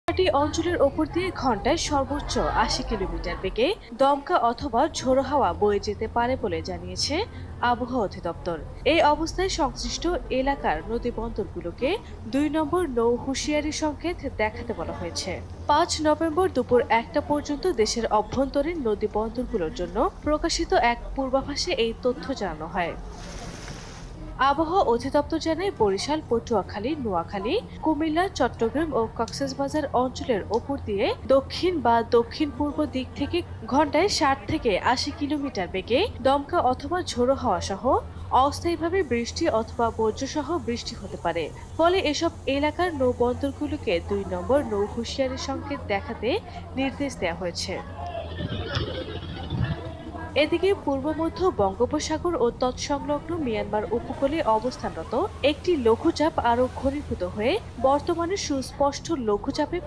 পাহাড়ি অঞ্চলের ওপর দিয়ে ঘন্টায় সর্বোচ্চ ৮০ কিলোমিটার বেগে দমকা অথবা ঝোড়ো হাওয়া বয়ে যেতে পারে বলে জানিয়েছে আবহাওয়া অধিদপ্তর। এই অবস্থায় সংশ্লিষ্ট এলাকার নদী বন্দরগুলোকে ২ নম্বর নৌ হুঁশিয়ারি সংকেত দেখাতে বলা হয়েছে। ৫ নভেম্বর দুপুর ১টা পর্যন্ত দেশের অভ্যন্তরীণ নদী বন্দরগুলোর জন্য প্রকাশিত এক পূর্বাভাসে এই তথ্য জানানো হয়। আবহাওয়া অধিদপ্তর জানায়, বরিশাল, পটুয়াখালী, নোয়াখালী, কুমিল্লা, চট্টগ্রাম ও কক্সবাজার অঞ্চলের ওপর দিয়ে দক্ষিণ বা দক্ষিণ পূর্ব দিক থেকে ঘন্টায় ৬০ থেকে ৮০ কিলোমিটার বেগে দমকা অথবা ঝোড়ো হাওয়া সহ অস্থায়ীভাবে বৃষ্টি অথবা বজ্রসহ বৃষ্টি হতে পারে। ফলে এসব এলাকার নৌবন্দরগুলোকে ২ নম্বর নৌ হুঁশিয়ারি সংকেত দেখাতে নির্দেশ দেওয়া হয়েছে। এদিকে পূর্ব মধ্য বঙ্গোপসাগর ও তৎসংলগ্ন মিয়ানমার উপকূলে অবস্থানরত একটি লঘুচাপ আরও ঘনীভূত হয়ে বর্তমানে সুস্পষ্ট লঘুচাপে